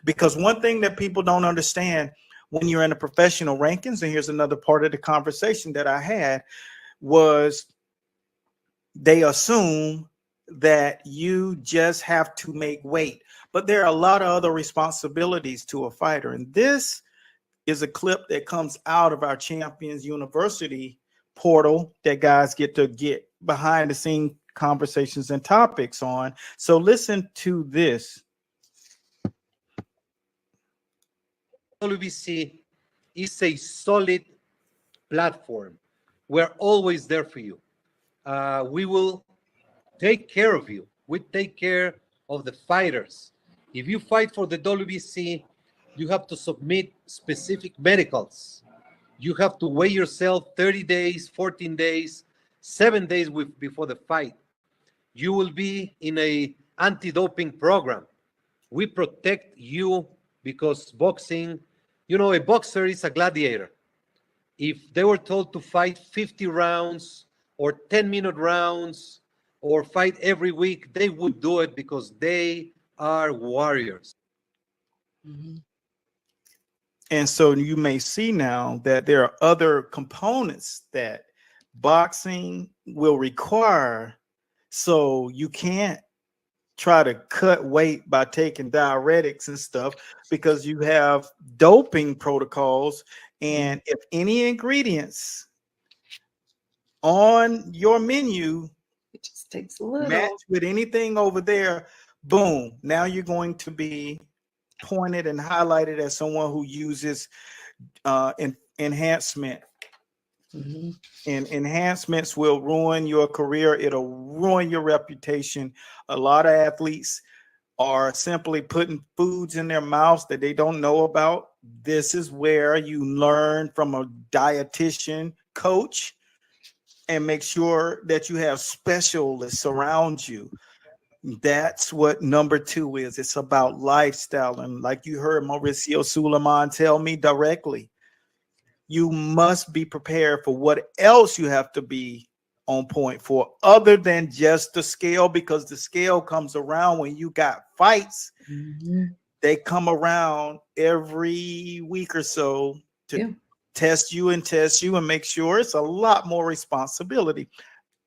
Because one thing that people don't understand when you're in the professional rankings, and here's another part of the conversation that I had, was they assume that you just have to make weight, but there are a lot of other responsibilities to a fighter. And this is a clip that comes out of our Champions University portal that guys get to get behind the scene conversations and topics on. So listen to this. WBC is a solid platform. We're always there for you. We will take care of you. We take care of the fighters. If you fight for the WBC, you have to submit specific medicals. You have to weigh yourself 30 days, 14 days, 7 days before the fight. You will be in a anti-doping program. We protect you because boxing, a boxer is a gladiator. If they were told to fight 50 rounds or 10-minute rounds or fight every week, they would do it because they are warriors. Mm-hmm. And so you may see now that there are other components that boxing will require. So you can't try to cut weight by taking diuretics and stuff, because you have doping protocols. And if any ingredients on your menu, it just takes a little match with anything over there, boom, now you're going to be pointed and highlighted as someone who uses enhancement. Mm-hmm. And enhancements will ruin your career. It'll ruin your reputation. A lot of athletes are simply putting foods in their mouths that they don't know about. This is where you learn from a dietitian coach and make sure that you have specialists around you. That's what number 2 is. It's about lifestyle. And like you heard Mauricio Sulaiman tell me directly, you must be prepared for what else you have to be on point for, other than just the scale, because the scale comes around when you got fights. Mm-hmm. They come around every week or so to test you and make sure. It's a lot more responsibility.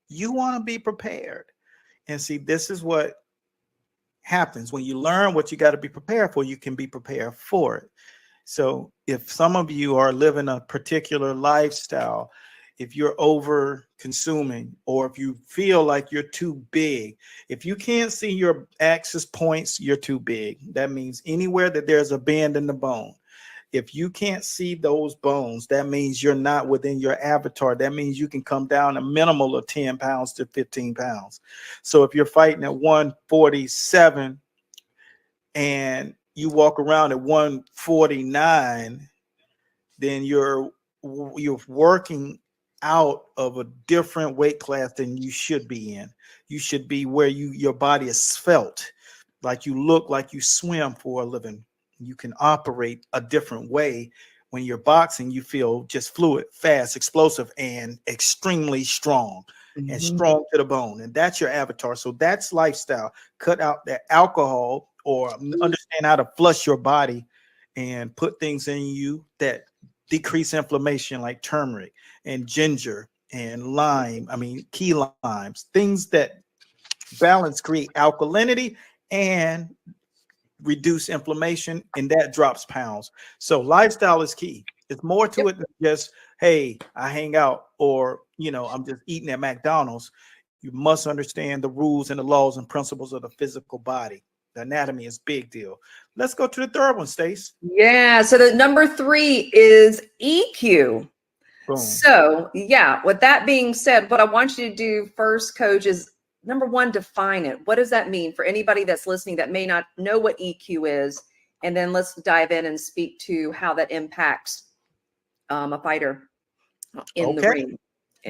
You want to be prepared. And see, this is what happens when you learn what you got to be prepared for. You can be prepared for it. So if some of you are living a particular lifestyle, if you're over consuming, or if you feel like you're too big, if you can't see your axis points, you're too big. That means anywhere that there's a bend in the bone. If you can't see those bones, that means you're not within your avatar. That means you can come down a minimal of 10 pounds to 15 pounds. So if you're fighting at 147 and you walk around at 149, then you're working out of a different weight class than you should be in. You should be where your body is svelte, like you look like you swim for a living. You can operate a different way. When you're boxing, you feel just fluid, fast, explosive, and extremely strong. Mm-hmm. And strong to the bone. And that's your avatar. So that's lifestyle. Cut out that alcohol, or understand how to flush your body and put things in you that decrease inflammation, like turmeric and ginger and lime. I mean, key limes, things that balance, create alkalinity and reduce inflammation, and that drops pounds. So lifestyle is key. It's more to it than just, hey, I hang out, or, I'm just eating at McDonald's. You must understand the rules and the laws and principles of the physical body. The anatomy is big deal. Let's go to the third one, Stace. Yeah. So the number 3 is EQ. Boom. So with that being said, what I want you to do first, Coach, is number 1, define it. What does that mean for anybody that's listening that may not know what EQ is? And then let's dive in and speak to how that impacts a fighter in the ring.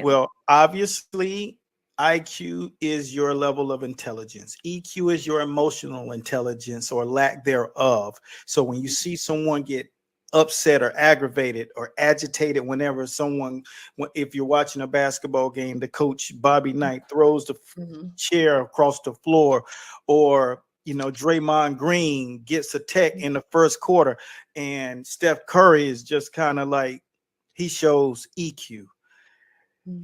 Well, obviously, IQ is your level of intelligence. EQ is your emotional intelligence, or lack thereof. So when you see someone get upset or aggravated or agitated whenever if you're watching a basketball game, the coach Bobby Knight throws the chair across the floor, or Draymond Green gets a tech in the first quarter, and Steph Curry is just kind of like, he shows EQ.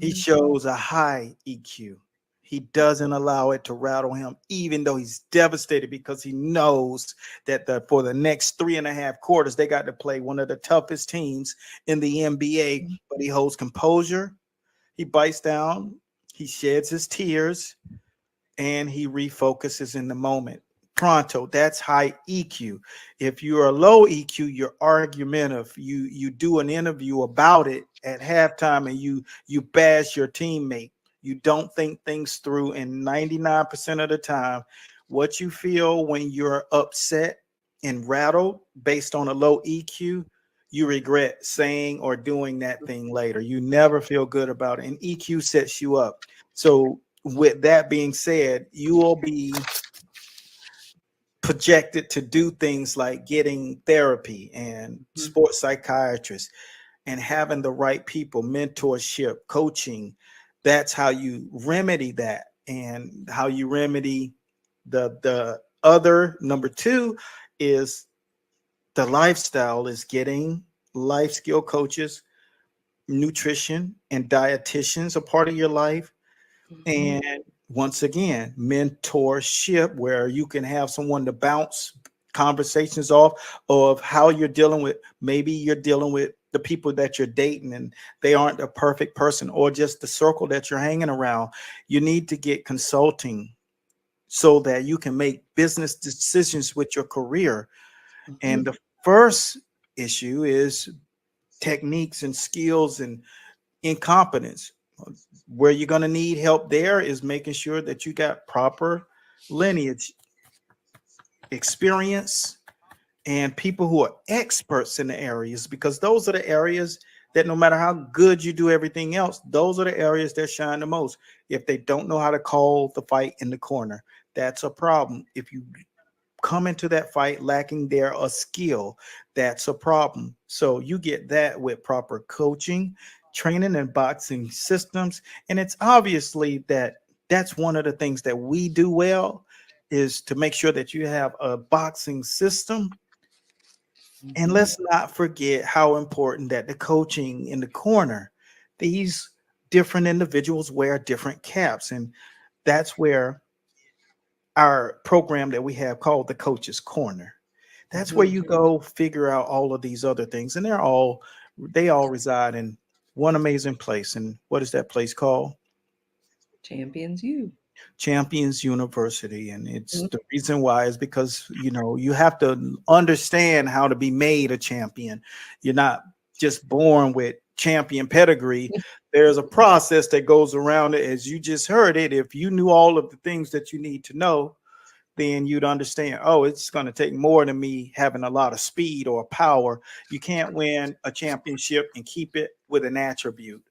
He shows a high EQ. He doesn't allow it to rattle him, even though he's devastated, because he knows that for the next 3.5 quarters, they got to play one of the toughest teams in the NBA. But he holds composure. He bites down. He sheds his tears, and he refocuses in the moment. Pronto, that's high EQ. If you're a low EQ, you're argumentative. You do an interview about it at halftime, and you bash your teammate. You don't think things through, and 99% of the time, what you feel when you're upset and rattled based on a low EQ, you regret saying or doing that thing later. You never feel good about it, and EQ sets you up. So with that being said, you will be projected to do things like getting therapy and sports psychiatrists and having the right people, mentorship, coaching. That's how you remedy that. And how you remedy the other number two is the lifestyle, is getting life skill coaches, nutrition and dietitians a part of your life. And once again, mentorship, where you can have someone to bounce conversations off of how you're dealing with. Maybe you're dealing with the people that you're dating and they aren't a perfect person, or just the circle that you're hanging around. You need to get consulting so that you can make business decisions with your career. And the first issue is techniques and skills and incompetence. Where you're going to need help there is making sure that you got proper lineage, experience, and people who are experts in the areas, because those are the areas that no matter how good you do everything else, those are the areas that shine the most. If they don't know how to call the fight in the corner, that's a problem. If you come into that fight lacking there a skill, that's a problem. So you get that with proper coaching, training, and boxing systems. And it's obviously that's one of the things that we do well, is to make sure that you have a boxing system. And let's not forget how important that the coaching in the corner, these different individuals wear different caps. And that's where our program that we have called the Coach's Corner, that's where you go figure out all of these other things. And they all reside in one amazing place. And what is that place called? Champions University. And it's the reason why is because, you have to understand how to be made a champion. You're not just born with champion pedigree. There's a process that goes around it. As you just heard it, if you knew all of the things that you need to know, then you'd understand, oh, it's going to take more than me having a lot of speed or power. You can't win a championship and keep it with an attribute.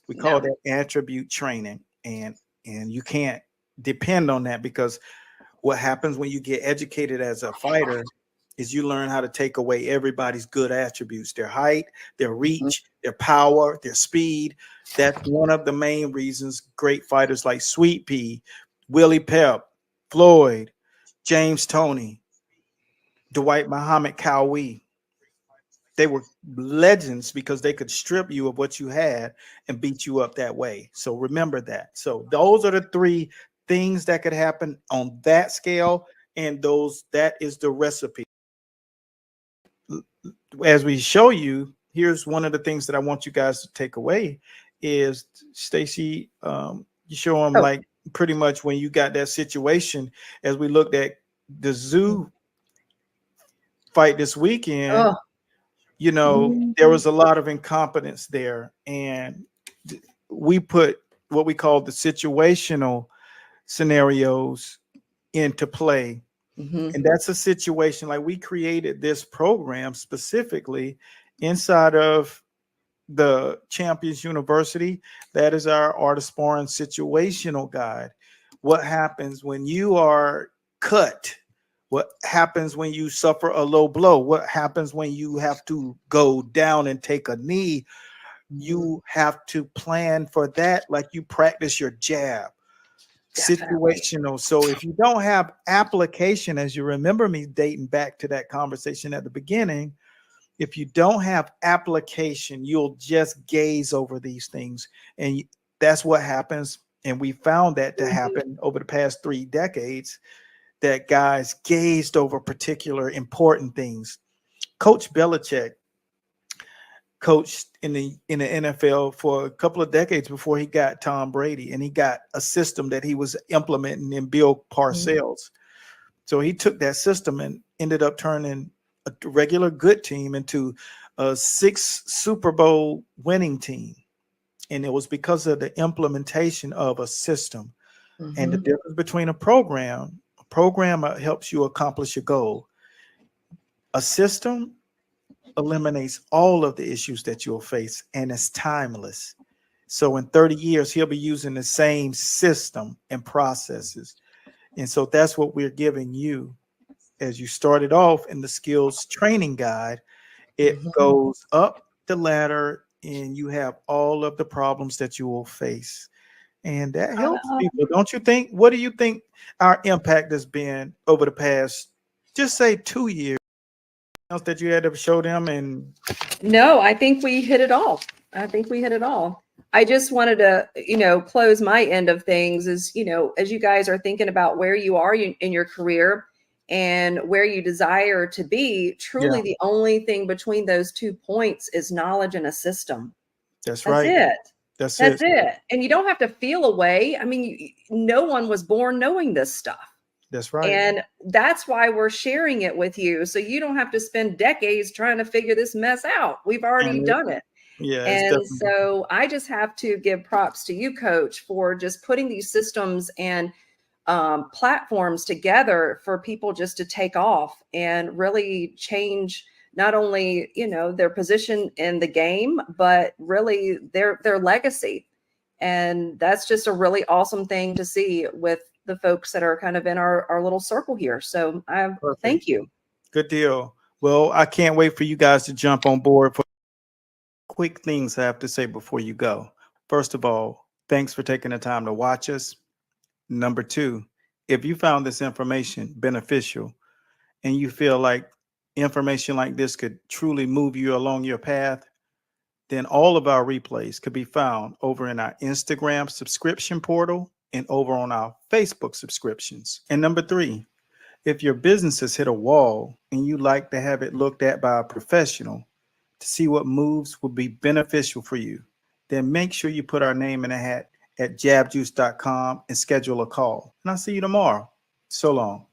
We call that attribute training. And you can't depend on that, because what happens when you get educated as a fighter is you learn how to take away everybody's good attributes, their height, their reach, their power, their speed. That's one of the main reasons great fighters like Sweet Pea, Willie Pep, Floyd, James Toney, Dwight Muhammad Cowie, they were legends, because they could strip you of what you had and beat you up that way. So remember that. So those are the three things that could happen on that scale, and that is the recipe. As we show you, here's one of the things that I want you guys to take away is, Stacy, you show them like pretty much when you got that situation, as we looked at the zoo fight this weekend, there was a lot of incompetence there. And we put what we call the situational scenarios into play. And that's a situation, like we created this program specifically inside of the Champions University. That is our Art of Sparring situational guide. What happens when you are cut? What happens when you suffer a low blow? What happens when you have to go down and take a knee? You have to plan for that, like you practice your jab. Definitely. situational. So if you don't have application, as you remember me dating back to that conversation at the beginning, if you don't have application, you'll just gaze over these things. And that's what happens. And we found that to happen over the past 3 decades, that guys gazed over particular important things. Coach Belichick coached in the NFL for a couple of decades before he got Tom Brady, and he got a system that he was implementing in Bill Parcells. So he took that system and ended up turning a regular good team into a 6 Super Bowl winning team. And it was because of the implementation of a system. And the difference between a program helps you accomplish your goal. A system eliminates all of the issues that you'll face, and it's timeless. So in 30 years, he'll be using the same system and processes. And so that's what we're giving you. As you started off in the skills training guide, it goes up the ladder and you have all of the problems that you will face. And that helps people, don't you think? What do you think our impact has been over the past, just say 2 years? Else that you had to show them? And No, I think we hit it all. I just wanted to, close my end of things is, as you guys are thinking about where you are in your career and where you desire to be, truly the only thing between those 2 points is knowledge and a system. that's That's right. it. That's That's it. it. And you don't have to feel a way. I mean, no one was born knowing this stuff. That's right. And that's why we're sharing it with you. So you don't have to spend decades trying to figure this mess out. We've already done it. Yeah. And so I just have to give props to you, Coach, for just putting these systems and platforms together for people just to take off and really change not only, their position in the game, but really their legacy. And that's just a really awesome thing to see with the folks that are kind of in our little circle here. So thank you. Good deal. Well, I can't wait for you guys to jump on board. For quick things I have to say before you go. First of all, thanks for taking the time to watch us. Number 2, if you found this information beneficial and you feel like information like this could truly move you along your path, then all of our replays could be found over in our Instagram subscription portal and over on our Facebook subscriptions. And number 3, if your business has hit a wall and you like to have it looked at by a professional to see what moves will be beneficial for you, then make sure you put our name in a hat at jabjuice.com and schedule a call. And I'll see you tomorrow. So long.